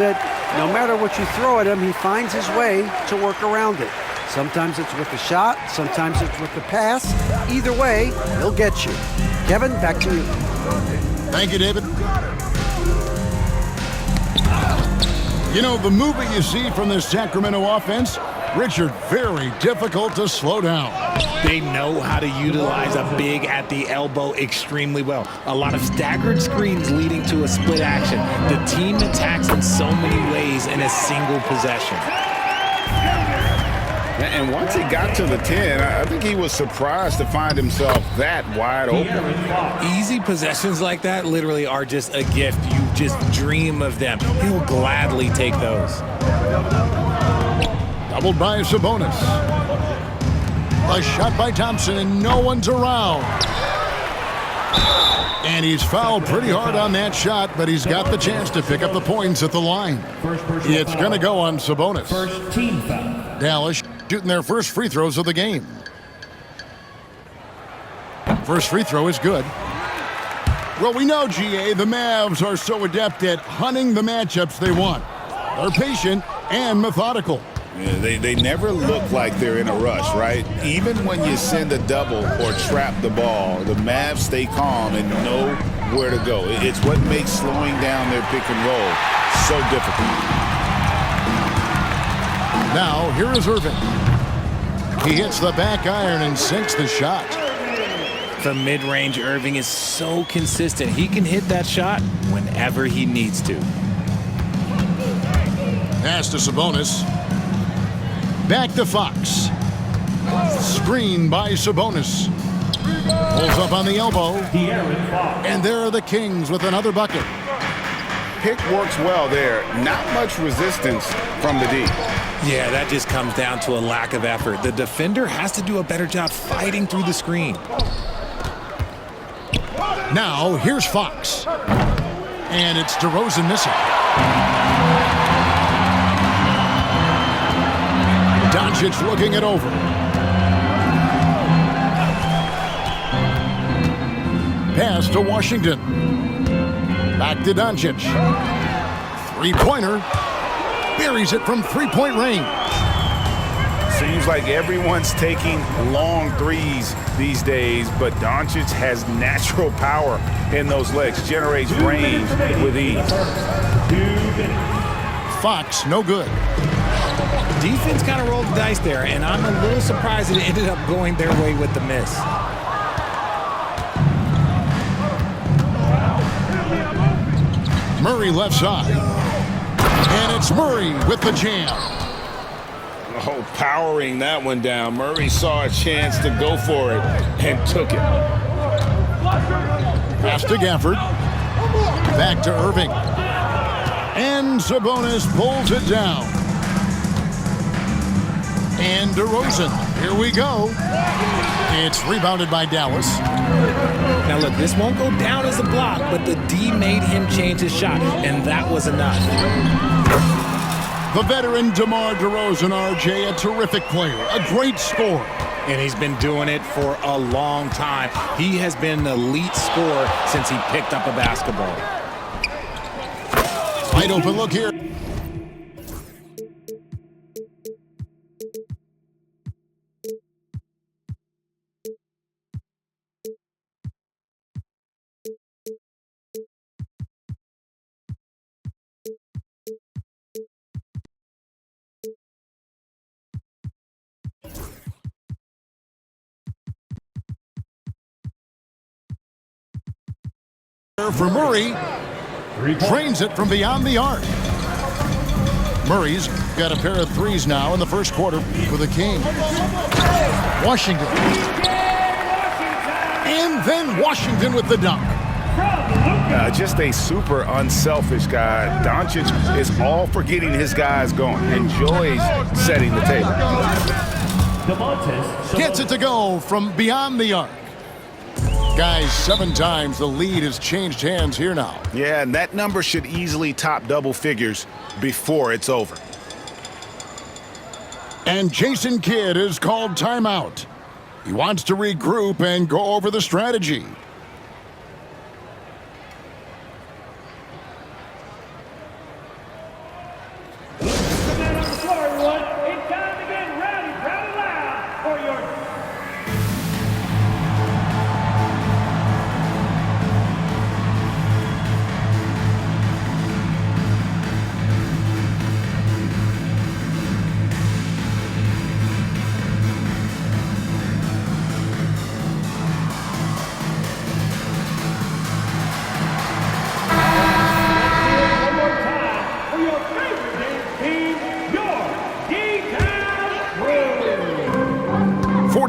that no matter what you throw at him, he finds his way to work around it. Sometimes it's with the shot, sometimes it's with the pass. Either way, he'll get you. Kevin, back to you. Thank you, David. You know, the movement you see from this Sacramento offense, Richard, very difficult to slow down. They know how to utilize a big at the elbow extremely well. A lot of staggered screens leading to a split action. The team attacks in so many ways in a single possession. And once he got to the 10, I think he was surprised to find himself that wide open. Easy possessions like that literally are just a gift. You just dream of them. He'll gladly take those. Doubled by Sabonis. A shot by Thompson, and no one's around. And he's fouled pretty hard on that shot, but he's got the chance to pick up the points at the line. It's going to go on Sabonis. First team foul. Dallas shooting their first free throws of the game. First free throw is good. Well, we know, GA, the Mavs are so adept at hunting the matchups they want. They're patient and methodical. Yeah, they never look like they're in a rush, right? Even when you send a double or trap the ball, the Mavs stay calm and know where to go. It's what makes slowing down their pick and roll so difficult. Now, here is Irving. He hits the back iron and sinks the shot. The mid-range Irving is so consistent. He can hit that shot whenever he needs to. Pass to Sabonis. Back to Fox. Screen by Sabonis. Pulls up on the elbow. And there are the Kings with another bucket. Pick works well there. Not much resistance from the D. Yeah, that just comes down to a lack of effort. The defender has to do a better job fighting through the screen. Now, here's Fox. And it's DeRozan missing. Doncic looking it over. Pass to Washington. Back to Doncic. Three-pointer. Buries it from three-point range. Seems like everyone's taking long threes these days, but Doncic has natural power in those legs, generates range with ease. Fox, no good. Defense kind of rolled the dice there, and I'm a little surprised it ended up going their way with the miss. Murray left side. And it's Murray with the jam. Oh, powering that one down. Murray saw a chance to go for it and took it. Pass to Gafford. Back to Irving. And Sabonis pulls it down. And DeRozan. Here we go. It's rebounded by Dallas. Now look, this won't go down as a block, but the D made him change his shot, and that was enough. The veteran DeMar DeRozan, RJ, a terrific player, a great scorer. And he's been doing it for a long time. He has been an elite scorer since he picked up a basketball. Wide open look here. For Murray, drains it from beyond the arc. Murray's got a pair of threes now in the first quarter for the Kings. Washington. And then Washington with the dunk. Just a super unselfish guy. Doncic is all for getting his guys going. Enjoys setting the table. Gets it to go from beyond the arc. Guys, 7 times the lead has changed hands here now. Yeah, and that number should easily top double figures before it's over. And Jason Kidd is called timeout. He wants to regroup and go over the strategy.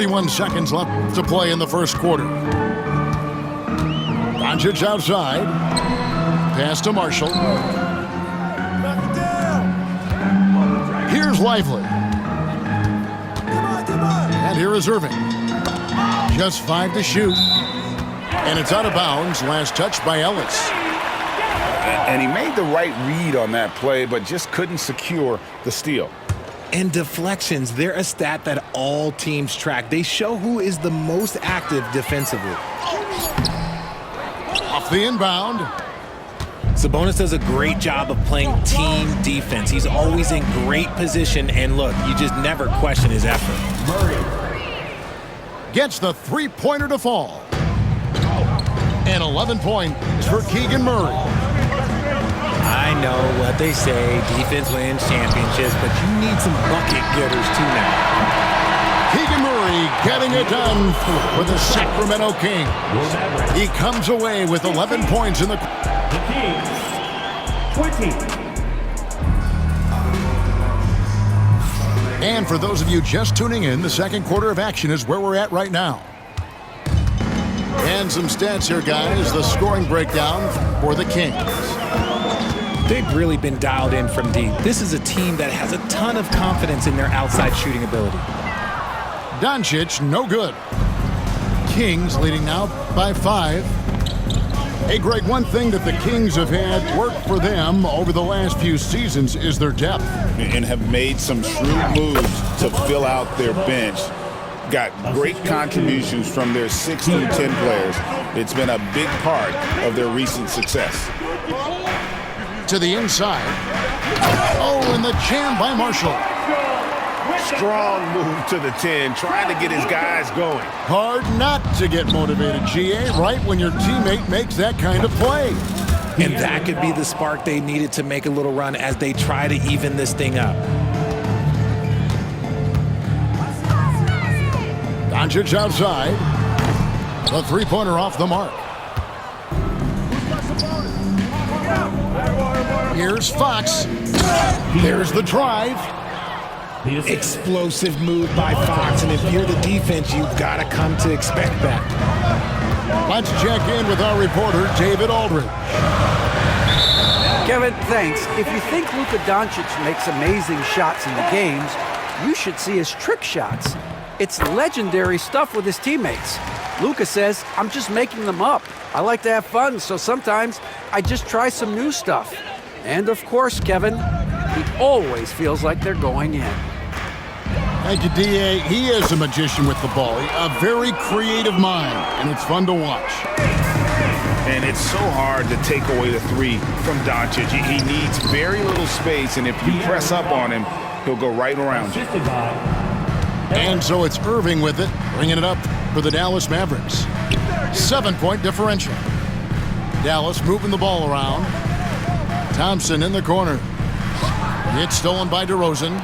41 seconds left to play in the first quarter. Doncic outside. Pass to Marshall. Here's Lively. And here is Irving. Just 5 to shoot. And it's out of bounds. Last touch by Ellis. And he made the right read on that play, but just couldn't secure the steal. And deflections, they're a stat that all teams track. They show who is the most active defensively. Off the inbound. Sabonis does a great job of playing team defense. He's always in great position, and look, you just never question his effort. Murray gets the three-pointer to fall. And 11 points for Keegan Murray. I know what they say, defense wins championships, but you need some bucket getters too now. Keegan Murray getting it done for the Sacramento Kings. He comes away with 11 points in the Kings, 20. And for those of you just tuning in, the second quarter of action is where we're at right now. And some stats here, guys. The scoring breakdown for the Kings. They've really been dialed in from deep. This is a team that has a ton of confidence in their outside shooting ability. Doncic, no good. Kings leading now by 5. Hey, Greg, one thing that the Kings have had work for them over the last few seasons is their depth. And have made some shrewd moves to fill out their bench. Got great contributions from their 6 through 10 players. It's been a big part of their recent success. To the inside. Oh, and the jam by Marshall. Strong move to the 10, trying to get his guys going. Hard not to get motivated, GA, right when your teammate makes that kind of play. And that could be the spark they needed to make a little run as they try to even this thing up. Doncic outside. The three-pointer off the mark. Here's Fox. There's the drive. Explosive move by Fox, and if you're the defense, you've got to come to expect that. Let's check in with our reporter, David Aldridge. Kevin, thanks. If you think Luka Doncic makes amazing shots in the games, you should see his trick shots. It's legendary stuff with his teammates. Luka says, I'm just making them up. I like to have fun, so sometimes I just try some new stuff. And of course, Kevin, he always feels like they're going in. Thank you, D.A. He is a magician with the ball. A very creative mind, and it's fun to watch. And it's so hard to take away the 3 from Doncic. He needs very little space, and if you press up on him, he'll go right around you. And so it's Irving with it, bringing it up for the Dallas Mavericks. 7-point differential. Dallas moving the ball around. Thompson in the corner. It's stolen by DeRozan.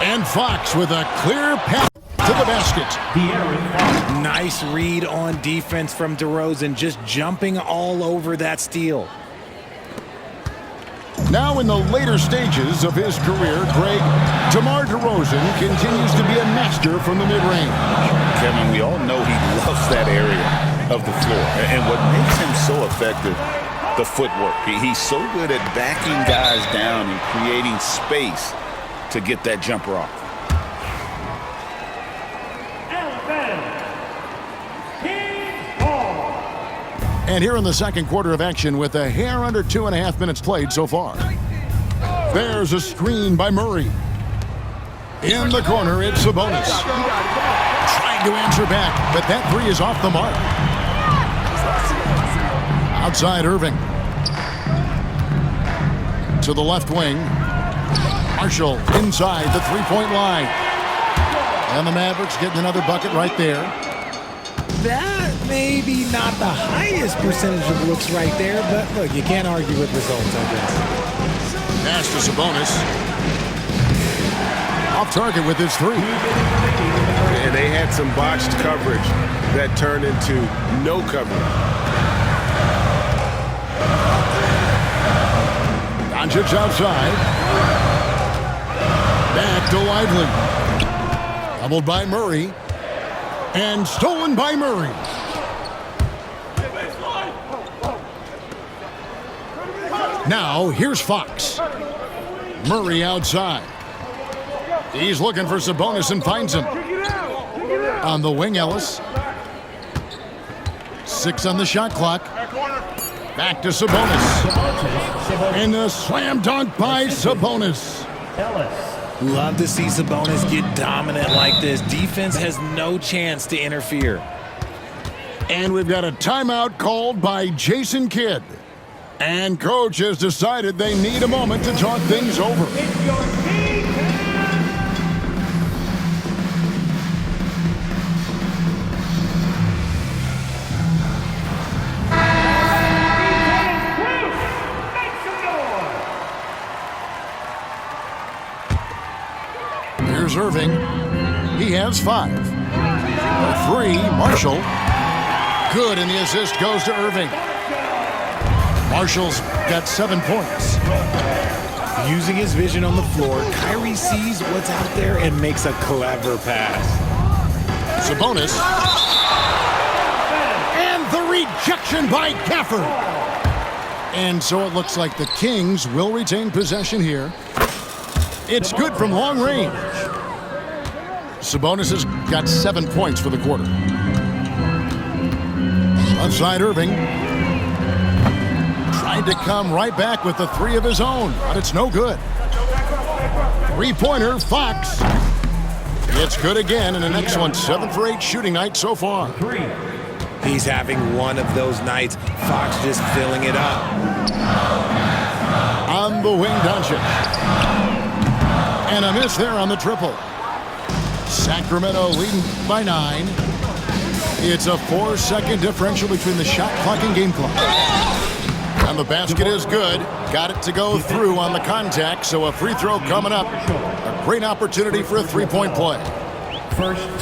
And Fox with a clear pass to the basket. Nice read on defense from DeRozan, just jumping all over that steal. Now in the later stages of his career, Greg, DeMar DeRozan continues to be a master from the mid-range. Kevin, we all know he loves that area of the floor. And what makes him so effective, the footwork. He's so good at backing guys down and creating space to get that jumper off. And here in the second quarter of action with a hair under 2.5 minutes played so far. There's a screen by Murray. In the corner, it's Sabonis. Trying to answer back, but that 3 is off the mark. Outside Irving. To the left wing. Marshall inside the three-point line. And the Mavericks getting another bucket right there. That may be not the highest percentage of looks right there, but look, you can't argue with results, I guess. Pass to Sabonis. Off target with his 3. And they had some botched coverage that turned into no coverage. Doncic outside. Back to Lively. Doubled by Murray. And stolen by Murray. Now, here's Fox. Murray outside. He's looking for Sabonis and finds him. On the wing, Ellis. 6 on the shot clock. Back to Sabonis. And a slam dunk by Sabonis. Love to see Sabonis get dominant like this. Defense has no chance to interfere. And we've got a timeout called by Jason Kidd. And coach has decided they need a moment to talk things over. Here's Irving. He has 5. For 3, Marshall. Good, and the assist goes to Irving. Marshall's got 7 points. Using his vision on the floor, Kyrie sees what's out there and makes a clever pass. Sabonis. And the rejection by Gafford. And so it looks like the Kings will retain possession here. It's good from long range. Sabonis has got 7 points for the quarter. Outside Irving. Tried to come right back with the 3 of his own, but it's no good. 3-pointer, Fox. It's good again, and the next one, 7 for 8 shooting night so far. He's having one of those nights. Fox just filling it up. On the wing, Doncic. And a miss there on the triple. Sacramento leading by 9. It's a 4-second differential between the shot clock and game clock. And the basket is good. Got it to go through on the contact, so a free throw coming up. A great opportunity for a 3-point play.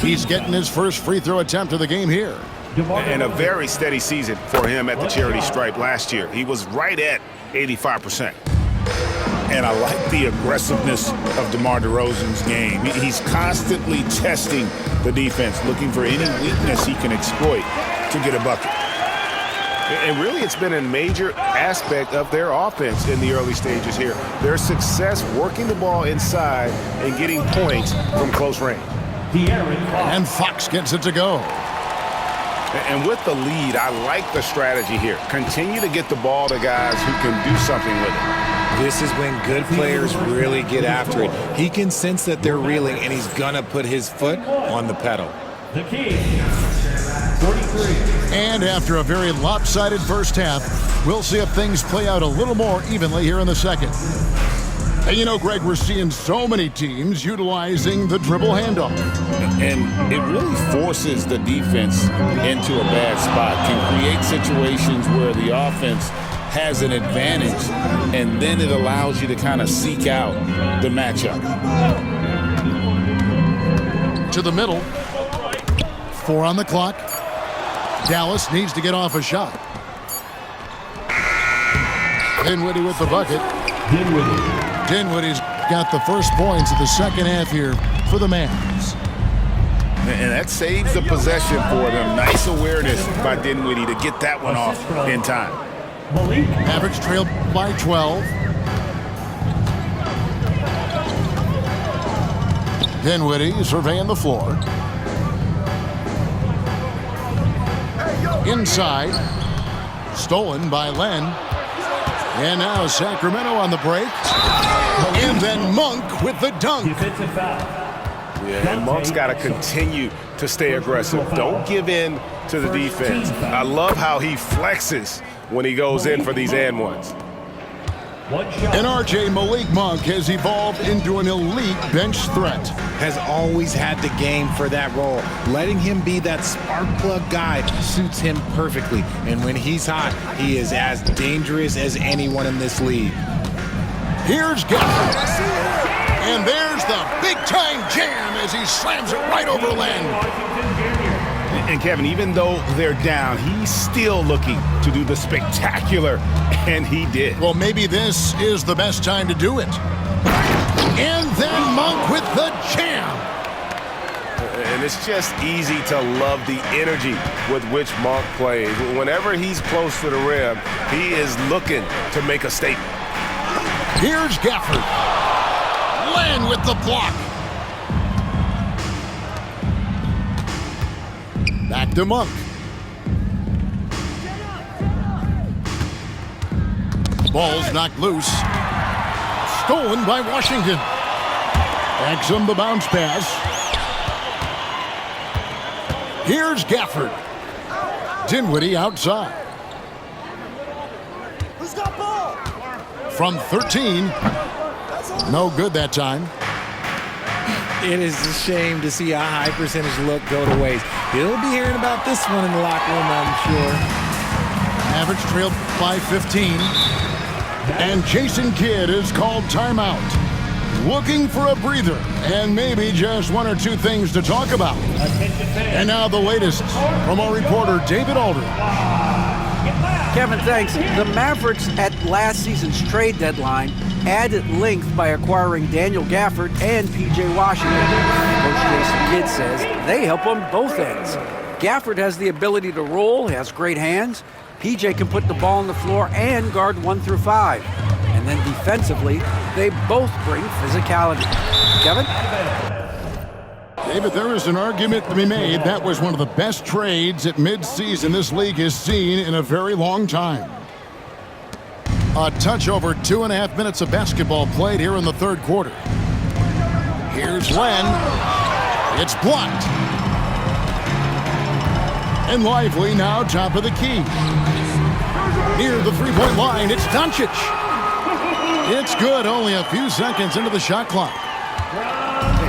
He's getting his first free throw attempt of the game here. And a very steady season for him at the charity stripe last year. He was right at 85%. And I like the aggressiveness of DeMar DeRozan's game. He's constantly testing the defense, looking for any weakness he can exploit to get a bucket. And really, it's been a major aspect of their offense in the early stages here. Their success working the ball inside and getting points from close range. And Fox gets it to go. And with the lead, I like the strategy here. Continue to get the ball to guys who can do something with it. This is when good players really get after it. He can sense that they're reeling, and he's going to put his foot on the pedal. The Kings, 43. And after a very lopsided first half, we'll see if things play out a little more evenly here in the second. And you know, Greg, we're seeing so many teams utilizing the dribble handoff. And it really forces the defense into a bad spot, can create situations where the offense has an advantage, and then it allows you to kind of seek out the matchup. To the middle. 4 on the clock. Dallas needs to get off a shot. Dinwiddie with the bucket. Dinwiddie's got the first points of the second half here for the Mavs. And that saves the possession for them. Nice awareness by Dinwiddie to get that one off in time. Mavericks trailed by 12. Dinwiddie surveying the floor. Inside. Stolen by Len. And now Sacramento on the break. And then Monk with the dunk. Defensive foul. Yeah, and Monk's got to continue to stay aggressive. Don't give in to the defense. I love how he flexes when he goes in for these and ones. And RJ Malik Monk has evolved into an elite bench threat. Has always had the game for that role. Letting him be that spark plug guy suits him perfectly. And when he's hot, he is as dangerous as anyone in this league. Here's Gafford. And there's the big-time jam as he slams it right over Len. And Kevin, even though they're down, he's still looking to do the spectacular, and he did. Well, maybe this is the best time to do it. And then Monk with the jam. And it's just easy to love the energy with which Monk plays. Whenever he's close to the rim, he is looking to make a statement. Here's Gafford. Len with the block. Back to Monk. Ball's knocked loose. Stolen by Washington. Exum the bounce pass. Here's Gafford. Dinwiddie outside. Who's got ball? From 13. No good that time. It is a shame to see a high percentage look go to waste. He'll be hearing about this one in the locker room, I'm sure. Average trailed by 15. And Jason Kidd is called timeout. Looking for a breather and maybe just one or two things to talk about. And now the latest from our reporter, David Alder. Kevin, thanks. The Mavericks at last season's trade deadline added length by acquiring Daniel Gafford and P.J. Washington. Coach Jason Kidd says they help on both ends. Gafford has the ability to roll, has great hands. P.J. can put the ball on the floor and guard 1 through 5. And then defensively, they both bring physicality. Kevin? David, there is an argument to be made. That was one of the best trades at midseason this league has seen in a very long time. A touch over 2.5 minutes of basketball played here in the third quarter. Here's Len. It's blocked. And Lively now top of the key. Near the three-point line, it's Doncic. It's good, only a few seconds into the shot clock.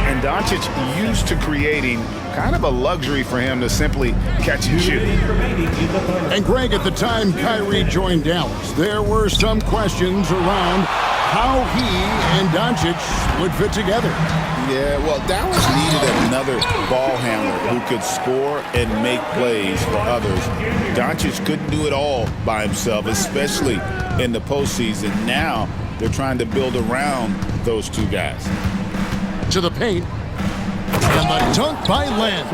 And Doncic used to creating kind of a luxury for him to simply catch and shoot. And Greg, at the time Kyrie joined Dallas, there were some questions around how he and Doncic would fit together. Yeah, well, Dallas needed another ball handler who could score and make plays for others. Doncic couldn't do it all by himself, especially in the postseason. Now they're trying to build around those two guys. To the paint. And the dunk by Len.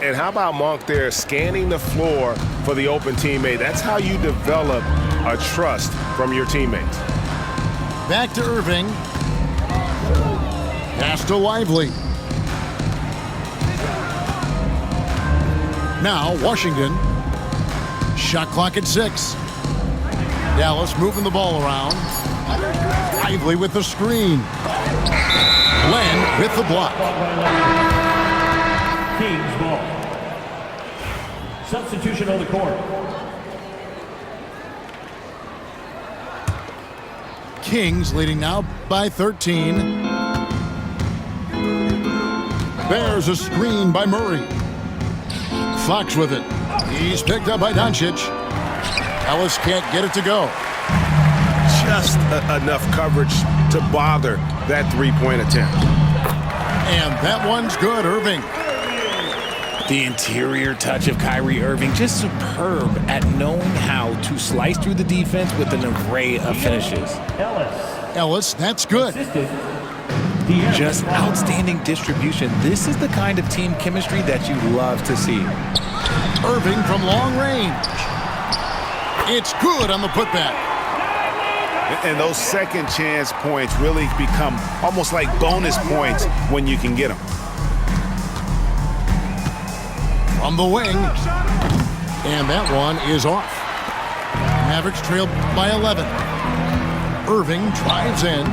And how about Monk there scanning the floor for the open teammate? That's how you develop a trust from your teammates. Back to Irving. Pass to Lively. Now Washington. Shot clock at 6. Dallas moving the ball around. Lively with the screen. Len with the block. Kings ball. Substitution on the court. Kings leading now by 13. Bears a screen by Murray. Fox with it. He's picked up by Doncic. Ellis can't get it to go. Just enough coverage to bother that three-point attempt. And that one's good, Irving. The interior touch of Kyrie Irving, just superb at knowing how to slice through the defense with an array of finishes. Ellis, that's good. Just outstanding distribution. This is the kind of team chemistry that you love to see. Irving from long range. It's good on the putback. And those second chance points really become almost like bonus points when you can get them. From the wing. And that one is off. Mavericks trailed by 11. Irving drives in.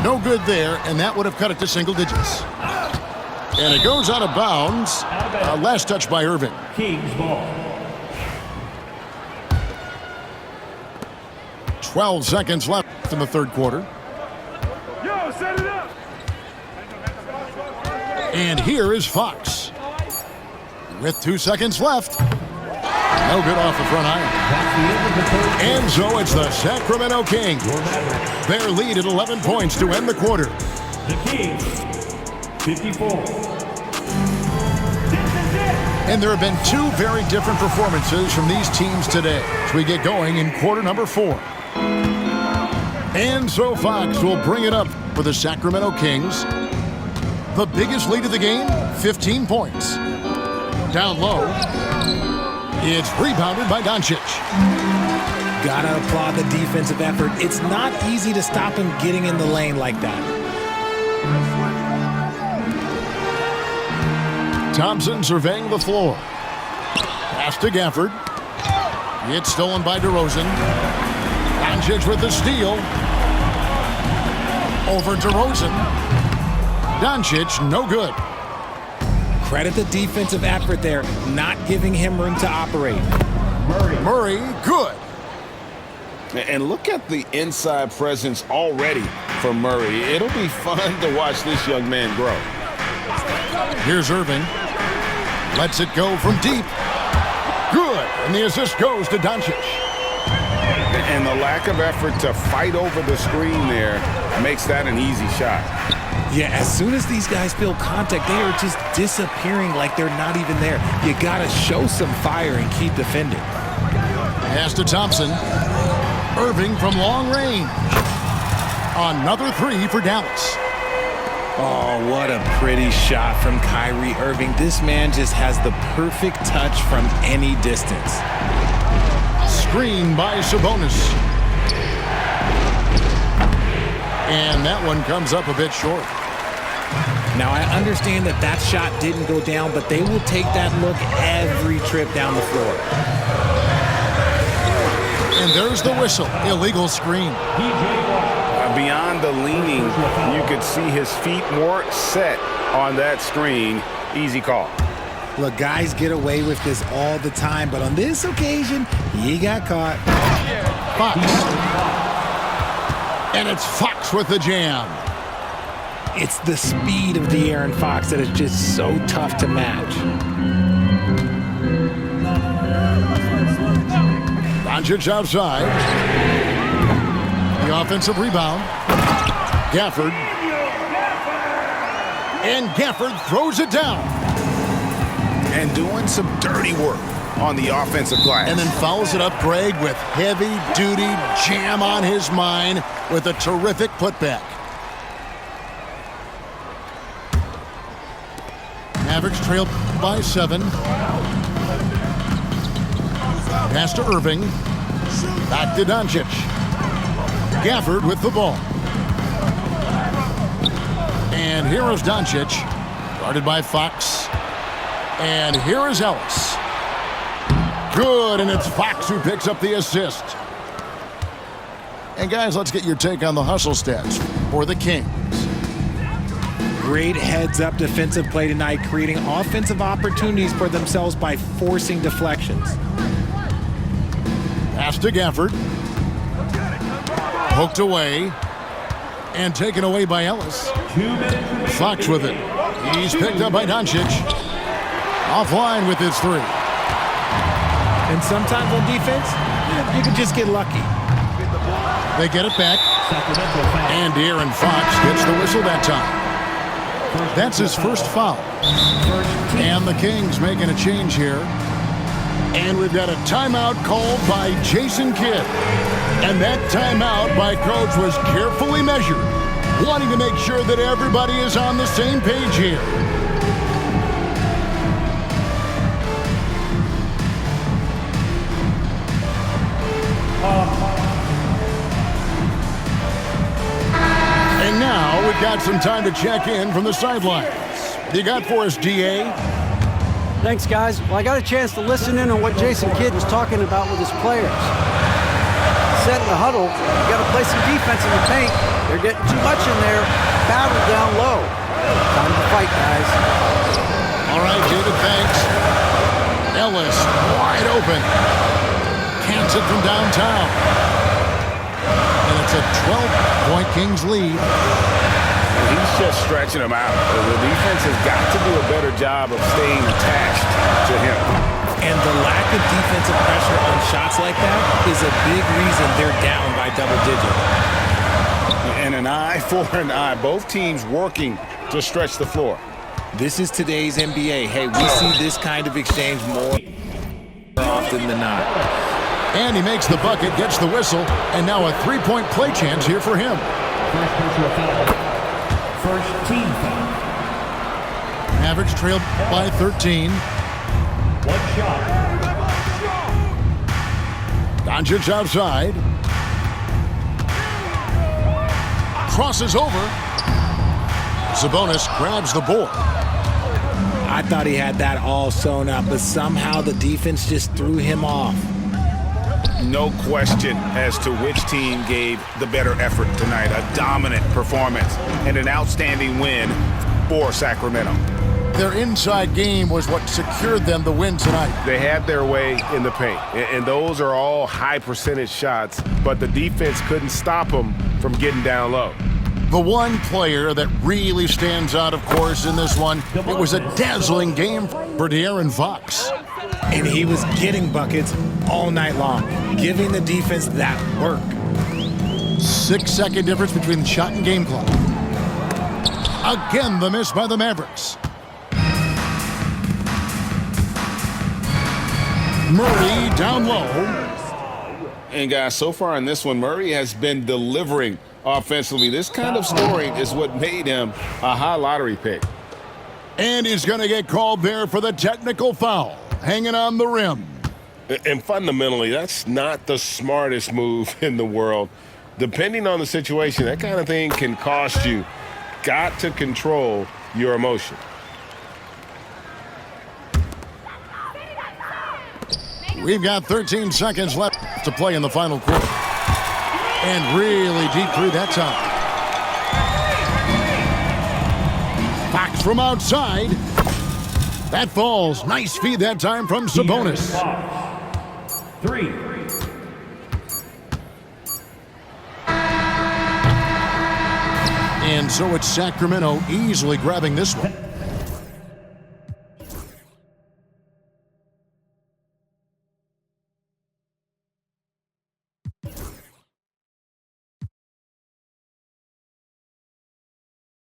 No good there, and that would have cut it to single digits. And it goes out of bounds. Last touch by Irving. Kings ball. 12 seconds left in the third quarter. Yo, set it up. And here is Fox. With 2 seconds left. No good off the front iron. And so it's the Sacramento Kings. Their lead at 11 points to end the quarter. The Kings, 54. And there have been 2 very different performances from these teams today as we get going in quarter number 4. And so Fox will bring it up for the Sacramento Kings. The biggest lead of the game, 15 points. Down low, it's rebounded by Doncic. Gotta applaud the defensive effort. It's not easy to stop him getting in the lane like that. Thompson surveying the floor. Pass to Gafford. It's stolen by DeRozan. Doncic with the steal. Over DeRozan. Doncic, no good. Credit the defensive effort there, not giving him room to operate. Murray, good. And look at the inside presence already for Murray. It'll be fun to watch this young man grow. Here's Irving. Lets it go from deep. Good. And the assist goes to Doncic. And the lack of effort to fight over the screen there makes that an easy shot. Yeah, as soon as these guys feel contact, they are just disappearing like they're not even there. You gotta show some fire and keep defending. Pass to Thompson. Irving from long range. Another three for Dallas. Oh, what a pretty shot from Kyrie Irving. This man just has the perfect touch from any distance. Screen by Sabonis. And that one comes up a bit short. Now, I understand that that shot didn't go down, but they will take that look every trip down the floor. And there's the whistle. Illegal screen. Beyond the leaning, you could see his feet more set on that screen. Easy call. Look, guys get away with this all the time, but on this occasion, he got caught. Fox. And it's Fox with the jam. It's the speed of the Aaron Fox that is just so tough to match. Doncic outside. The offensive rebound. Gafford. And Gafford throws it down. And doing some dirty work on the offensive glass. And then fouls it up Greg with heavy-duty jam on his mind with a terrific putback. Mavericks trail by 7. Pass to Irving. Back to Doncic. Gafford with the ball. And here is Doncic. Guarded by Fox. And here is Ellis. Good, and it's Fox who picks up the assist. And guys, let's get your take on the hustle stats for the Kings. Great heads-up defensive play tonight, creating offensive opportunities for themselves by forcing deflections. Pass to Gafford. Poked away. And taken away by Ellis. Fox with it. He's picked up by Doncic. Offline with his three. And sometimes on defense, you can just get lucky. They get it back. And Aaron Fox gets the whistle that time. That's his first foul. And the Kings making a change here. And we've got a timeout called by Jason Kidd. And that timeout by Coach was carefully measured, wanting to make sure that everybody is on the same page here. And now we've got some time to check in from the sidelines. What you got for us, DA? Thanks, guys. Well, I got a chance to listen in on what Jason Kidd was talking about with his players. Set in the huddle, you got to play some defense in the paint. They're getting too much in there. Battle down low. Time to fight, guys. All right, David, thanks. Ellis, wide open. Cans it from downtown. And it's a 12-point Kings lead. He's just stretching them out. The defense has got to do a better job of staying attached to him. And the lack of defensive pressure on shots like that is a big reason they're down by double digits. And an eye for an eye. Both teams working to stretch the floor. This is today's NBA. Hey, we see this kind of exchange more often than not. And he makes the bucket, gets the whistle, and now a three-point play chance here for him. First team foul. Mavericks trail by 13. One shot. Doncic outside. Crosses over. Sabonis grabs the board. I thought he had that all sewn up, but somehow the defense just threw him off. No question as to which team gave the better effort tonight. A dominant performance and an outstanding win for Sacramento. Their inside game was what secured them the win tonight. They had their way in the paint, and those are all high percentage shots, but the defense couldn't stop them from getting down low. The one player that really stands out, of course, in this one, it was a dazzling game for De'Aaron Fox. And he was getting buckets all night long, giving the defense that work. 6-second difference between the shot and game clock. Again, the miss by the Mavericks. Murray down low. And guys, so far in this one, Murray has been delivering offensively. This kind of scoring is what made him a high lottery pick. And he's going to get called there for the technical foul, hanging on the rim. And fundamentally, that's not the smartest move in the world. Depending on the situation, that kind of thing can cost you. Got to control your emotion. We've got 13 seconds left to play in the final quarter. And really deep three that time. Fox from outside. That falls. Nice feed that time from Sabonis. Three. And so it's Sacramento easily grabbing this one.